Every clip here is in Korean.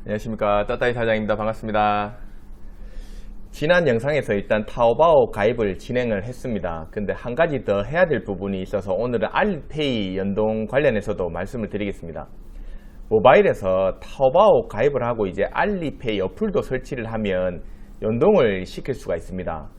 안녕하십니까, 따따이 사장입니다. 반갑습니다. 지난 영상에서 일단 타오바오 가입을 진행을 했습니다. 근데 한 가지 더 해야 될 부분이 있어서 오늘은 알리페이 연동 관련해서도 말씀을 드리겠습니다. 모바일에서 타오바오 가입을 하고 이제 알리페이 어플도 설치를 하면 연동을 시킬 수가 있습니다.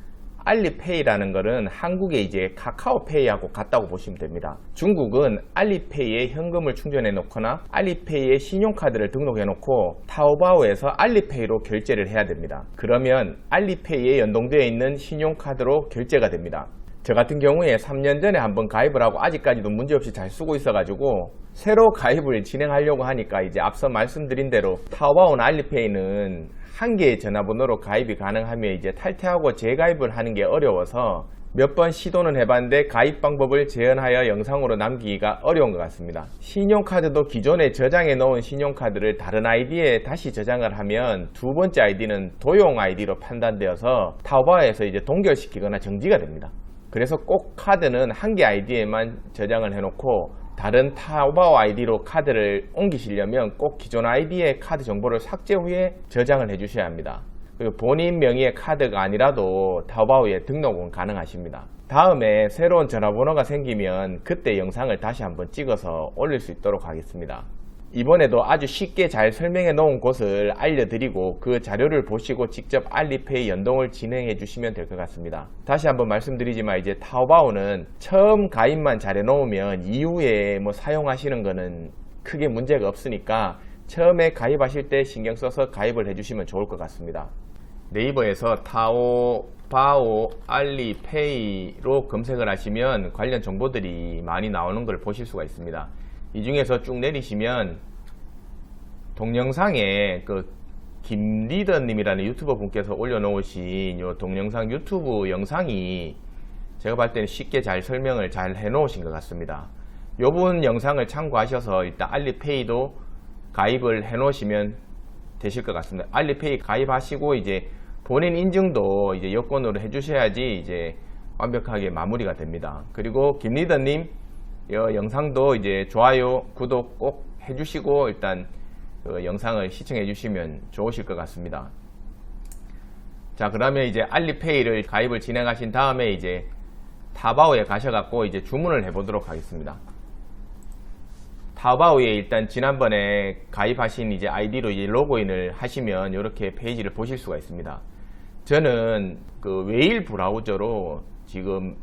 알리페이라는 것은 한국의 이제 카카오페이하고 같다고 보시면 됩니다. 중국은 알리페이에 현금을 충전해 놓거나 알리페이에 신용카드를 등록해 놓고 타오바오에서 알리페이로 결제를 해야 됩니다. 그러면 알리페이에 연동되어 있는 신용카드로 결제가 됩니다. 저 같은 경우에 3년 전에 한번 가입을 하고 아직까지도 문제없이 잘 쓰고 있어 가지고 새로 가입을 진행하려고 하니까 이제 앞서 말씀드린 대로 타오바오나 알리페이는 한 개의 전화번호로 가입이 가능하며 이제 탈퇴하고 재가입을 하는 게 어려워서 몇 번 시도는 해봤는데 가입 방법을 재현하여 영상으로 남기기가 어려운 것 같습니다. 신용카드도 기존에 저장해 놓은 신용카드를 다른 아이디에 다시 저장을 하면 두 번째 아이디는 도용 아이디로 판단되어서 타오바오에서 이제 동결시키거나 정지가 됩니다. 그래서 꼭 카드는 한 개 아이디에만 저장을 해놓고 다른 타오바오 아이디로 카드를 옮기시려면 꼭 기존 아이디의 카드 정보를 삭제 후에 저장을 해주셔야 합니다. 그리고 본인 명의의 카드가 아니라도 타오바오에 등록은 가능하십니다. 다음에 새로운 전화번호가 생기면 그때 영상을 다시 한번 찍어서 올릴 수 있도록 하겠습니다. 이번에도 아주 쉽게 잘 설명해 놓은 곳을 알려드리고 그 자료를 보시고 직접 알리페이 연동을 진행해 주시면 될 것 같습니다. 다시 한번 말씀드리지만 이제 타오바오는 처음 가입만 잘 해놓으면 이후에 뭐 사용하시는 거는 크게 문제가 없으니까 처음에 가입하실 때 신경 써서 가입을 해주시면 좋을 것 같습니다. 네이버에서 타오바오 알리페이로 검색을 하시면 관련 정보들이 많이 나오는 걸 보실 수가 있습니다. 이 중에서 쭉 내리시면 동영상에 그 김리더님이라는 유튜버 분께서 올려놓으신 요 동영상 유튜브 영상이 제가 봤을 때는 쉽게 잘 설명을 잘 해놓으신 것 같습니다. 요분 영상을 참고하셔서 일단 알리페이도 가입을 해놓으시면 되실 것 같습니다. 알리페이 가입하시고 이제 본인 인증도 이제 여건으로 해주셔야지 이제 완벽하게 마무리가 됩니다. 그리고 김리더님 이 영상도 이제 좋아요, 구독 꼭 해주시고 일단 그 영상을 시청해 주시면 좋으실 것 같습니다. 자, 그러면 이제 알리페이를 가입을 진행하신 다음에 이제 타오바오에 가셔갖고 이제 주문을 해보도록 하겠습니다. 타오바오에 일단 지난번에 가입하신 이제 아이디로 이제 로그인을 하시면 이렇게 페이지를 보실 수가 있습니다. 저는 그 웨일 브라우저로 지금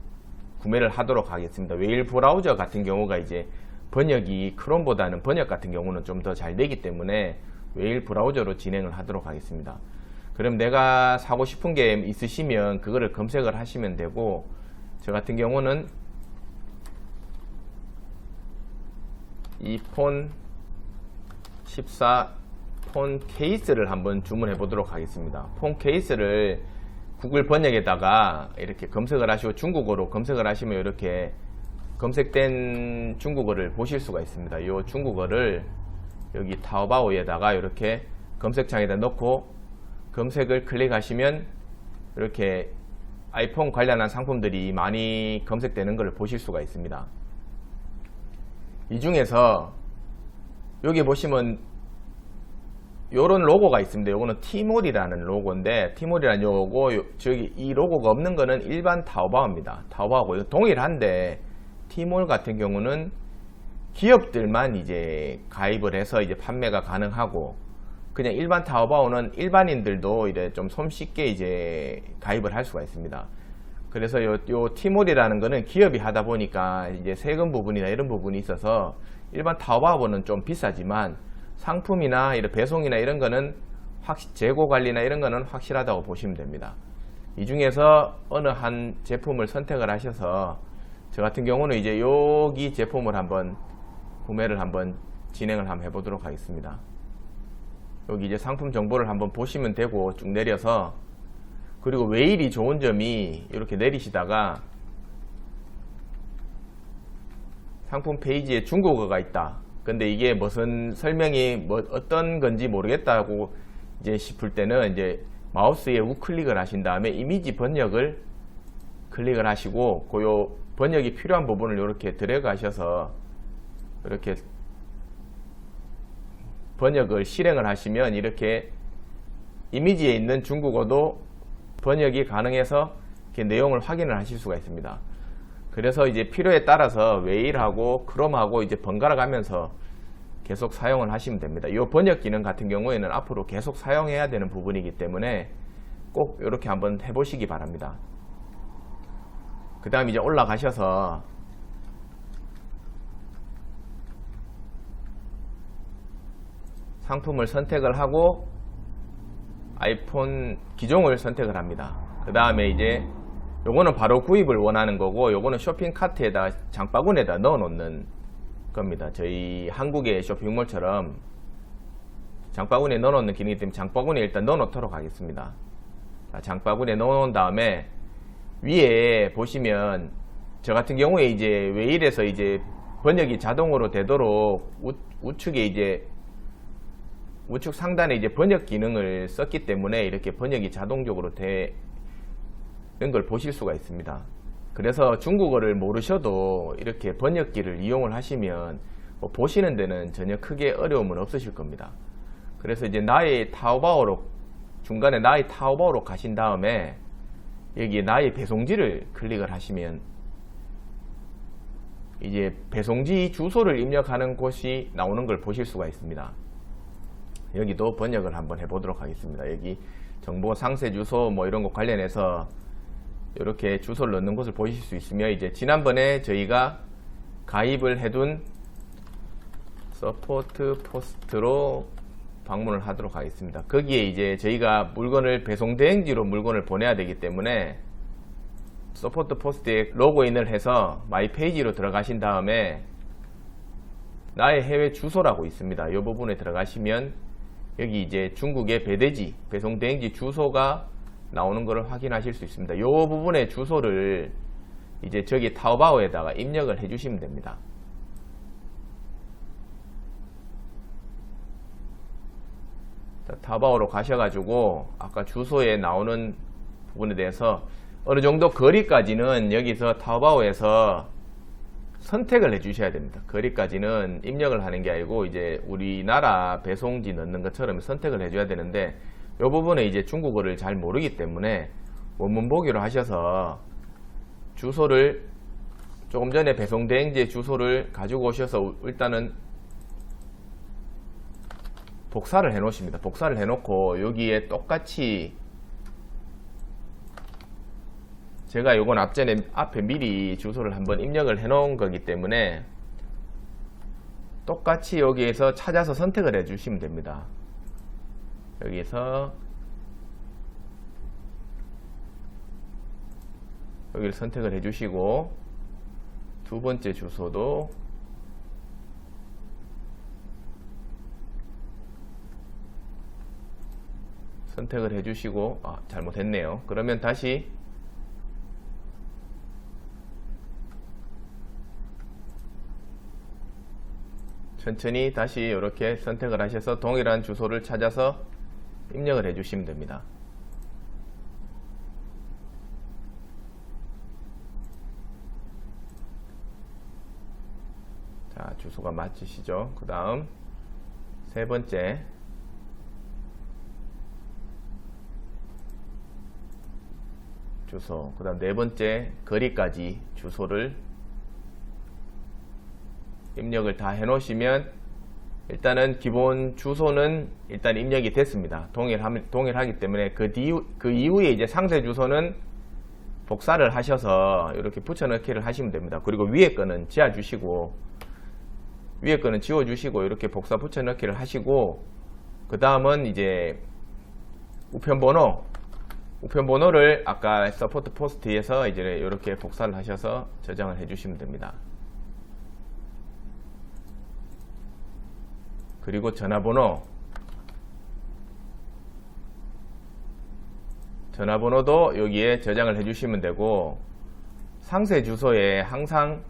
구매를 하도록 하겠습니다. 웨일 브라우저 같은 경우가 이제 번역이 크롬보다는 번역 같은 경우는 좀 더 잘 되기 때문에 웨일 브라우저로 진행을 하도록 하겠습니다. 그럼 내가 사고 싶은 게 있으시면 그거를 검색을 하시면 되고, 저 같은 경우는 이 폰 14 폰 케이스를 한번 주문해 보도록 하겠습니다. 폰 케이스를 구글 번역에다가 이렇게 검색을 하시고 중국어로 검색을 하시면 이렇게 검색된 중국어를 보실 수가 있습니다. 이 중국어를 여기 타오바오에다가 이렇게 검색창에다 넣고 검색을 클릭하시면 이렇게 아이폰 관련한 상품들이 많이 검색되는 것을 보실 수가 있습니다. 이 중에서 여기 보시면 요런 로고가 있습니다. 요거는 티몰이라는 로고인데, 티몰이라는 요거, 저기 이 로고가 없는 거는 일반 타오바오입니다. 타오바오고 이거 동일한데, 티몰 같은 경우는 기업들만 이제 가입을 해서 이제 판매가 가능하고, 그냥 일반 타오바오는 일반인들도 이제 좀 손쉽게 이제 가입을 할 수가 있습니다. 그래서 요 티몰이라는 거는 기업이 하다 보니까 이제 세금 부분이나 이런 부분이 있어서 일반 타오바오는 좀 비싸지만 상품이나 이런 배송이나 이런 거는 재고 관리나 이런 거는 확실하다고 보시면 됩니다. 이 중에서 어느 한 제품을 선택을 하셔서 저 같은 경우는 이제 여기 제품을 한번 구매를 한번 진행을 한번 해보도록 하겠습니다. 여기 이제 상품 정보를 한번 보시면 되고 쭉 내려서, 그리고 웨일이 좋은 점이 이렇게 내리시다가 상품 페이지에 중국어가 있다. 근데 이게 무슨 설명이 뭐 어떤 건지 모르겠다고 이제 싶을 때는 이제 마우스에 우클릭을 하신 다음에 이미지 번역을 클릭을 하시고 그 번역이 필요한 부분을 이렇게 드래그 하셔서 이렇게 번역을 실행을 하시면 이렇게 이미지에 있는 중국어도 번역이 가능해서 이렇게 내용을 확인을 하실 수가 있습니다. 그래서 이제 필요에 따라서 웨일하고 크롬하고 이제 번갈아 가면서 계속 사용을 하시면 됩니다. 이 번역 기능 같은 경우에는 앞으로 계속 사용해야 되는 부분이기 때문에 꼭 이렇게 한번 해보시기 바랍니다. 그 다음 이제 올라가셔서 상품을 선택을 하고 아이폰 기종을 선택을 합니다. 그 다음에 이제 요거는 바로 구입을 원하는 거고, 요거는 쇼핑 카트에다 장바구니에다 넣어 놓는 겁니다. 저희 한국의 쇼핑몰처럼 장바구니에 넣어 놓는 기능이기 때문에 장바구니에 일단 넣어 놓도록 하겠습니다. 자, 장바구니에 넣어 놓은 다음에 위에 보시면 저 같은 경우에 이제 웨일에서 이제 번역이 자동으로 되도록 우측에 이제 우측 상단에 이제 번역 기능을 썼기 때문에 이렇게 번역이 자동적으로 되는 걸 보실 수가 있습니다. 그래서 중국어를 모르셔도 이렇게 번역기를 이용을 하시면 뭐 보시는 데는 전혀 크게 어려움은 없으실 겁니다. 그래서 이제 나의 타오바오로 중간에 나의 타오바오로 가신 다음에 여기 나의 배송지를 클릭을 하시면 이제 배송지 주소를 입력하는 곳이 나오는 걸 보실 수가 있습니다. 여기도 번역을 한번 해보도록 하겠습니다. 여기 정보 상세 주소 뭐 이런 거 관련해서 이렇게 주소를 넣는 곳을 보실 수 있으며, 이제 지난번에 저희가 가입을 해둔 서포트 포스트로 방문을 하도록 하겠습니다. 거기에 이제 저희가 물건을 배송 대행지로 물건을 보내야 되기 때문에 서포트 포스트에 로그인을 해서 마이 페이지로 들어가신 다음에 나의 해외 주소라고 있습니다. 이 부분에 들어가시면 여기 이제 중국의 배대지 배송 대행지 주소가 나오는 것을 확인하실 수 있습니다. 이 부분의 주소를 이제 저기 타오바오에다가 입력을 해 주시면 됩니다. 자, 타오바오로 가셔가지고 아까 주소에 나오는 부분에 대해서 어느 정도 거리까지는 여기서 타오바오에서 선택을 해 주셔야 됩니다. 거리까지는 입력을 하는 게 아니고 이제 우리나라 배송지 넣는 것처럼 선택을 해 줘야 되는데, 이 부분에 이제 중국어를 잘 모르기 때문에 원문 보기로 하셔서 주소를 조금 전에 배송 대행지의 주소를 가지고 오셔서 일단은 복사를 해 놓으십니다. 복사를 해 놓고 여기에 똑같이 제가 요건 앞에 미리 주소를 한번 입력을 해 놓은 거기 때문에 똑같이 여기에서 찾아서 선택을 해 주시면 됩니다. 여기서 여기를 선택을 해 주시고 두 번째 주소도 선택을 해 주시고, 잘못했네요. 그러면 다시 천천히 다시 이렇게 선택을 하셔서 동일한 주소를 찾아서 입력을 해 주시면 됩니다. 자, 주소가 맞으시죠? 그 다음 세 번째 주소, 그 다음 네 번째 거리까지 주소를 입력을 다 해 놓으시면 일단은 기본 주소는 일단 입력이 됐습니다. 동일하기 때문에 그 이후에 이제 상세 주소는 복사를 하셔서 이렇게 붙여넣기를 하시면 됩니다. 그리고 위에 거는 지워주시고 이렇게 복사 붙여넣기를 하시고, 그 다음은 이제 우편번호를 아까 서포트 포스트에서 이제 이렇게 복사를 하셔서 저장을 해주시면 됩니다. 그리고 전화번호도 여기에 저장을 해주시면 되고, 상세 주소에 항상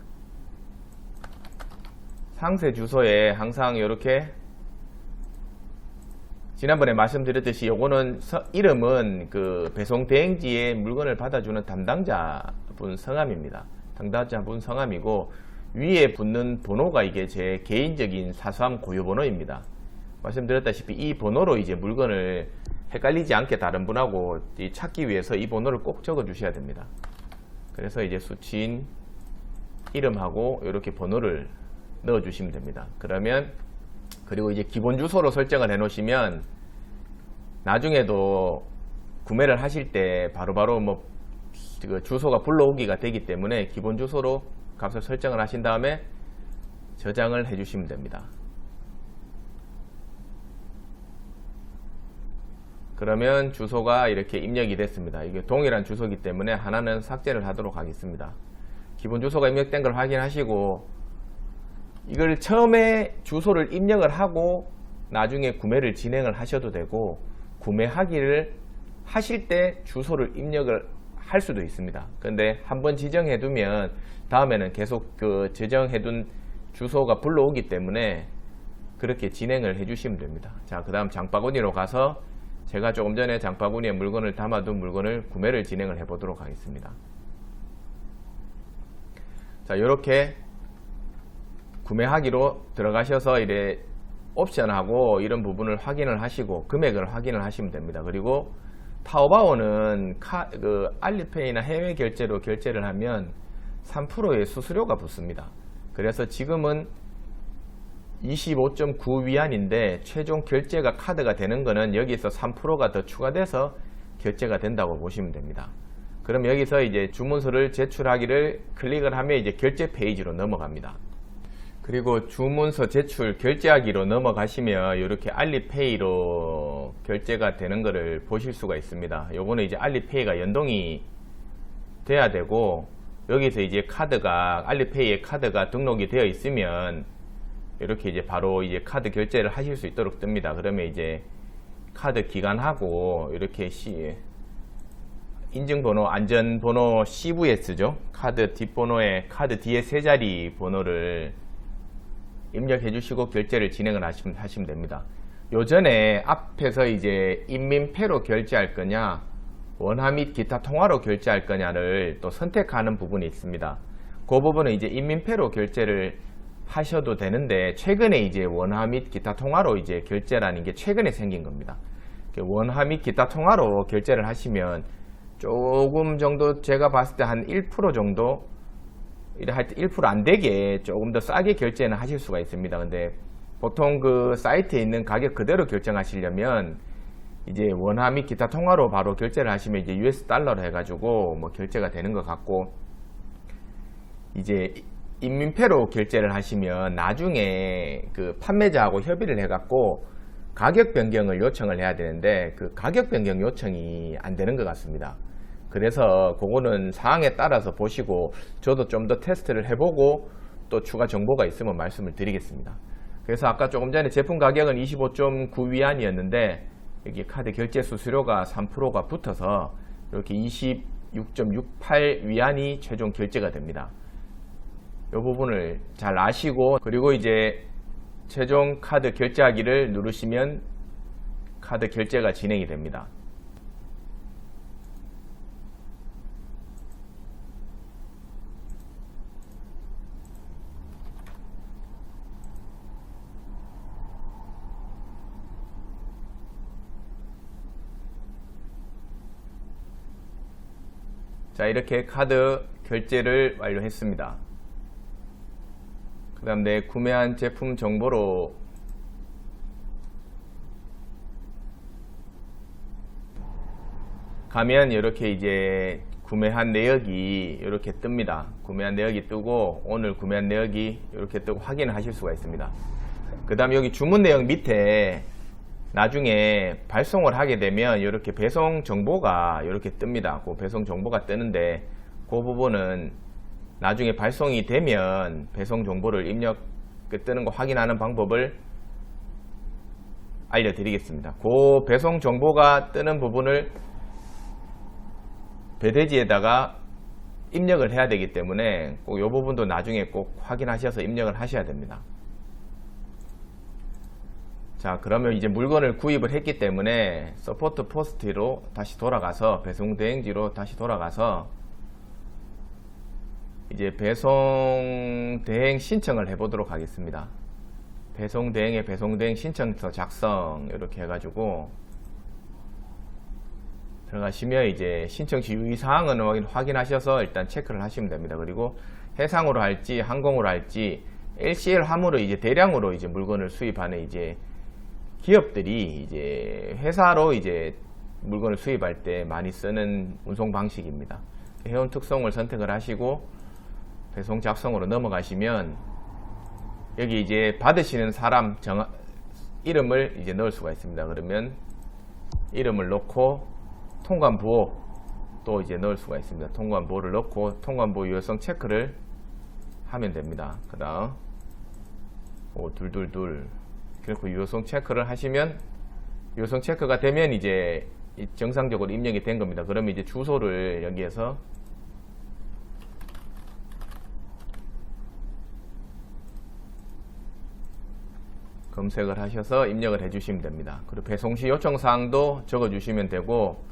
이렇게 지난번에 말씀드렸듯이 요거는 이름은 그 배송 대행지에 물건을 받아주는 담당자분 성함입니다. 담당자분 성함이고, 위에 붙는 번호가 이게 제 개인적인 사소한 고유 번호입니다. 말씀드렸다시피 이 번호로 이제 물건을 헷갈리지 않게 다른 분하고 찾기 위해서 이 번호를 꼭 적어 주셔야 됩니다. 그래서 이제 수취인 이름하고 이렇게 번호를 넣어 주시면 됩니다. 그러면 그리고 이제 기본 주소로 설정을 해 놓으시면 나중에도 구매를 하실 때 바로바로 뭐 그 주소가 불러오기가 되기 때문에 기본 주소로 값을 설정을 하신 다음에 저장을 해 주시면 됩니다. 그러면 주소가 이렇게 입력이 됐습니다. 이게 동일한 주소이기 때문에 하나는 삭제를 하도록 하겠습니다. 기본 주소가 입력된 걸 확인하시고 이걸 처음에 주소를 입력을 하고 나중에 구매를 진행을 하셔도 되고 구매하기를 하실 때 주소를 입력을 할 수도 있습니다. 근데 한번 지정해 두면 다음에는 계속 그 지정해 둔 주소가 불러오기 때문에 그렇게 진행을 해 주시면 됩니다. 자, 그 다음 장바구니로 가서 제가 조금 전에 장바구니에 물건을 담아둔 물건을 구매를 진행을 해 보도록 하겠습니다. 자, 이렇게 구매하기로 들어가셔서 이래 옵션하고 이런 부분을 확인을 하시고 금액을 확인을 하시면 됩니다. 그리고 타오바오는 알리페이나 해외 결제로 결제를 하면 3%의 수수료가 붙습니다. 그래서 지금은 25.9위안인데 최종 결제가 카드가 되는 거는 여기서 3%가 더 추가돼서 결제가 된다고 보시면 됩니다. 그럼 여기서 이제 주문서를 제출하기를 클릭을 하면 이제 결제 페이지로 넘어갑니다. 그리고 주문서 제출 결제하기로 넘어가시면 이렇게 알리페이로 결제가 되는 것을 보실 수가 있습니다. 요거는 이제 알리페이가 연동이 돼야 되고 여기서 이제 알리페이에 카드가 등록이 되어 있으면 이렇게 이제 바로 이제 카드 결제를 하실 수 있도록 뜹니다. 그러면 이제 카드 기간하고 이렇게 인증번호, 안전번호 CVS죠. 카드 뒷번호에 카드 뒤에 세 자리 번호를 입력해 주시고 결제를 진행을 하시면 됩니다. 요전에 앞에서 이제 인민폐로 결제할 거냐 원화 및 기타 통화로 결제할 거냐를 또 선택하는 부분이 있습니다. 그 부분은 이제 인민폐로 결제를 하셔도 되는데 최근에 이제 원화 및 기타 통화로 이제 결제라는 게 최근에 생긴 겁니다. 원화 및 기타 통화로 결제를 하시면 조금 정도 제가 봤을 때 한 1% 정도 하여튼 1% 안 되게 조금 더 싸게 결제는 하실 수가 있습니다. 근데 보통 그 사이트에 있는 가격 그대로 결정하시려면 이제 원화 및 기타 통화로 바로 결제를 하시면 이제 US 달러로 해가지고 뭐 결제가 되는 것 같고 이제 인민폐로 결제를 하시면 나중에 그 판매자하고 협의를 해갖고 가격 변경을 요청을 해야 되는데 그 가격 변경 요청이 안 되는 것 같습니다. 그래서 그거는 상황에 따라서 보시고 저도 좀 더 테스트를 해보고 또 추가 정보가 있으면 말씀을 드리겠습니다. 그래서 아까 조금 전에 제품 가격은 25.9위안이었는데 여기 카드 결제 수수료가 3%가 붙어서 이렇게 26.68위안이 최종 결제가 됩니다. 이 부분을 잘 아시고 그리고 이제 최종 카드 결제하기를 누르시면 카드 결제가 진행이 됩니다. 자, 이렇게 카드 결제를 완료했습니다. 그 다음 내 구매한 제품 정보로 가면 이렇게 이제 구매한 내역이 이렇게 뜹니다. 구매한 내역이 뜨고 오늘 구매한 내역이 이렇게 뜨고 확인하실 수가 있습니다. 그 다음 여기 주문 내역 밑에 나중에 발송을 하게 되면 이렇게 배송 정보가 이렇게 뜹니다. 그 배송 정보가 뜨는데 그 부분은 나중에 발송이 되면 배송 정보를 뜨는 거 확인하는 방법을 알려드리겠습니다. 그 배송 정보가 뜨는 부분을 배대지에다가 입력을 해야 되기 때문에 꼭 이 부분도 나중에 꼭 확인하셔서 입력을 하셔야 됩니다. 자, 그러면 이제 물건을 구입을 했기 때문에 서포트 포스트로 다시 돌아가서 배송 대행지로 다시 돌아가서 이제 배송 대행 신청을 해 보도록 하겠습니다. 배송 대행에 배송 대행 신청서 작성 이렇게 해가지고 들어가시면 이제 신청 시 유의사항은 확인하셔서 일단 체크를 하시면 됩니다. 그리고 해상으로 할지 항공으로 할지 LCL 함으로 이제 대량으로 이제 물건을 수입하는 이제 기업들이 이제 회사로 이제 물건을 수입할 때 많이 쓰는 운송 방식입니다. 회원 특성을 선택을 하시고 배송 작성으로 넘어가시면 여기 이제 받으시는 사람 이름을 이제 넣을 수가 있습니다. 그러면 이름을 넣고 통관부호 또 이제 넣을 수가 있습니다. 통관부호를 넣고 통관부호 유효성 체크를 하면 됩니다. 그 다음 둘둘둘 그리고 유효성 체크를 하시면 유효성 체크가 되면 이제 정상적으로 입력이 된 겁니다. 그러면 이제 주소를 여기에서 검색을 하셔서 입력을 해주시면 됩니다. 그리고 배송시 요청사항도 적어주시면 되고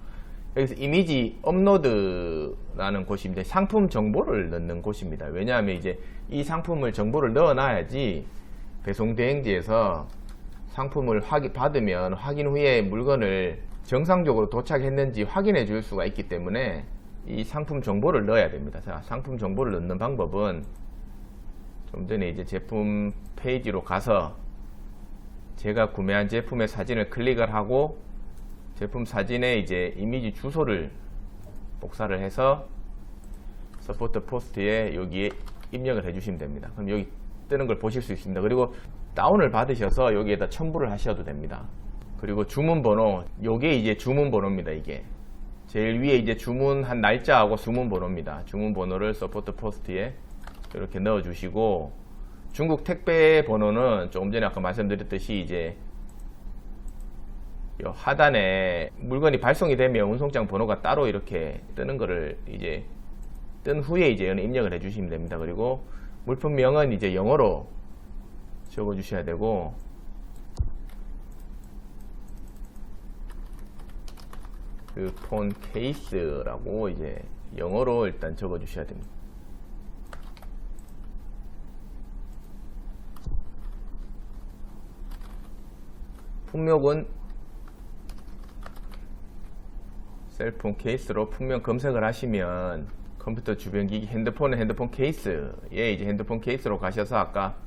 여기서 이미지 업로드라는 곳이 이제 상품 정보를 넣는 곳입니다. 왜냐하면 이제 이 상품을 정보를 넣어놔야지 배송 대행지에서 상품을 받으면 확인 후에 물건을 정상적으로 도착했는지 확인해 줄 수가 있기 때문에 이 상품 정보를 넣어야 됩니다. 자, 상품 정보를 넣는 방법은 좀 전에 이제 제품 페이지로 가서 제가 구매한 제품의 사진을 클릭을 하고 제품 사진에 이제 이미지 주소를 복사를 해서 서포트 포스트에 여기에 입력을 해주시면 됩니다. 그럼 여기 뜨는 걸 보실 수 있습니다. 그리고 다운을 받으셔서 여기에다 첨부를 하셔도 됩니다. 그리고 주문번호, 요게 이제 주문번호입니다. 이게 제일 위에 이제 주문한 날짜하고 주문번호입니다. 주문번호를 서포트 포스트에 이렇게 넣어주시고 중국 택배 번호는 조금 전에 아까 말씀드렸듯이 이제 요 하단에 물건이 발송이 되면 운송장 번호가 따로 이렇게 뜨는 거를 이제 뜬 후에 이제 입력을 해 주시면 됩니다. 그리고 물품명은 이제 영어로 적어 주셔야 되고 그 폰 케이스라고 이제 영어로 일단 적어 주셔야 됩니다. 품목은 셀폰 케이스로 품명 검색을 하시면 컴퓨터 주변 기기, 핸드폰은 핸드폰 케이스에 이제 핸드폰 케이스로 가셔서 아까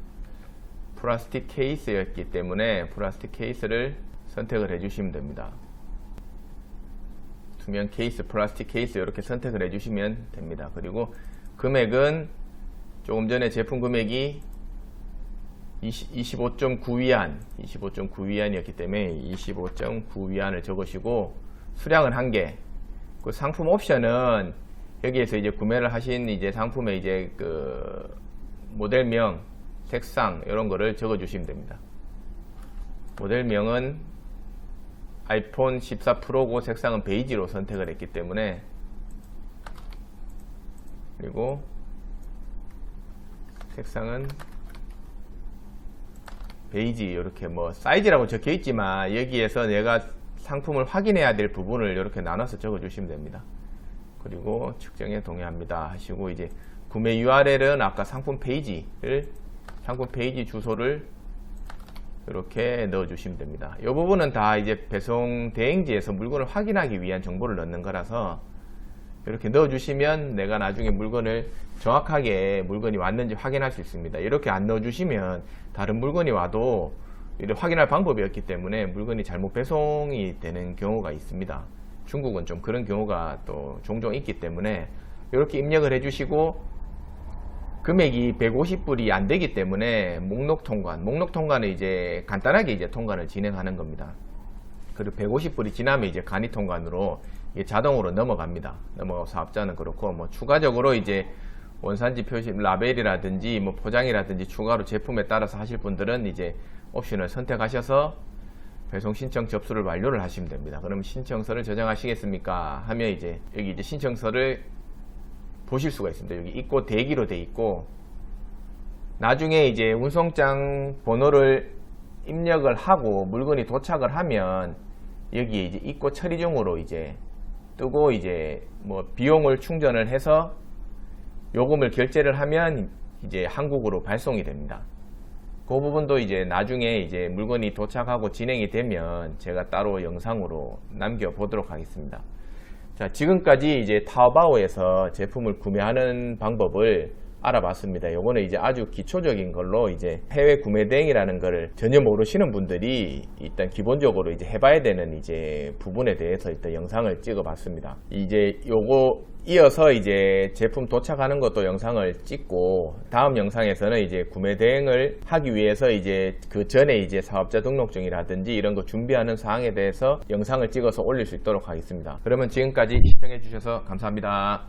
플라스틱 케이스였기 때문에 플라스틱 케이스를 선택을 해주시면 됩니다. 투명 케이스, 플라스틱 케이스 이렇게 선택을 해주시면 됩니다. 그리고 금액은 조금 전에 제품 금액이 25.9위안이었기 때문에 25.9위안을 적으시고 수량은 1개. 그 상품 옵션은 여기에서 이제 구매를 하신 이제 상품의 이제 그 모델명, 색상 이런 거를 적어 주시면 됩니다. 모델명은 아이폰 14 프로고 색상은 베이지로 선택을 했기 때문에 그리고 색상은 베이지 이렇게 뭐 사이즈라고 적혀 있지만 여기에서 내가 상품을 확인해야 될 부분을 이렇게 나눠서 적어 주시면 됩니다. 그리고 측정에 동의합니다 하시고 이제 구매 URL은 아까 상품 페이지 주소를 이렇게 넣어 주시면 됩니다. 이 부분은 다 이제 배송 대행지에서 물건을 확인하기 위한 정보를 넣는 거라서 이렇게 넣어 주시면 내가 나중에 물건을 정확하게 물건이 왔는지 확인할 수 있습니다. 이렇게 안 넣어 주시면 다른 물건이 와도 확인할 방법이 없기 때문에 물건이 잘못 배송이 되는 경우가 있습니다. 중국은 좀 그런 경우가 또 종종 있기 때문에 이렇게 입력을 해 주시고 금액이 150불이 안 되기 때문에 목록 통관은 이제 간단하게 이제 통관을 진행하는 겁니다. 그리고 150불이 지나면 이제 간이 통관으로 이게 자동으로 넘어갑니다. 사업자는 그렇고 뭐 추가적으로 이제 원산지 표시 라벨이라든지 뭐 포장이라든지 추가로 제품에 따라서 하실 분들은 이제 옵션을 선택하셔서 배송 신청 접수를 완료를 하시면 됩니다. 그럼 신청서를 저장하시겠습니까? 하면 이제 여기 이제 신청서를 보실 수가 있습니다. 여기 있고 대기로 돼 있고 나중에 이제 운송장 번호를 입력을 하고 물건이 도착을 하면 여기에 이제 입고 처리 중으로 이제 뜨고 이제 뭐 비용을 충전을 해서 요금을 결제를 하면 이제 한국으로 발송이 됩니다. 그 부분도 이제 나중에 이제 물건이 도착하고 진행이 되면 제가 따로 영상으로 남겨보도록 하겠습니다. 자, 지금까지 이제 타오바오에서 제품을 구매하는 방법을 알아봤습니다. 요거는 이제 아주 기초적인 걸로 이제 해외 구매 대행이라는 거를 전혀 모르시는 분들이 일단 기본적으로 이제 해봐야 되는 이제 부분에 대해서 일단 영상을 찍어 봤습니다. 이제 요거 이어서 이제 제품 도착하는 것도 영상을 찍고 다음 영상에서는 이제 구매 대행을 하기 위해서 이제 그 전에 이제 사업자 등록증이라든지 이런 거 준비하는 사항에 대해서 영상을 찍어서 올릴 수 있도록 하겠습니다. 그러면 지금까지 시청해 주셔서 감사합니다.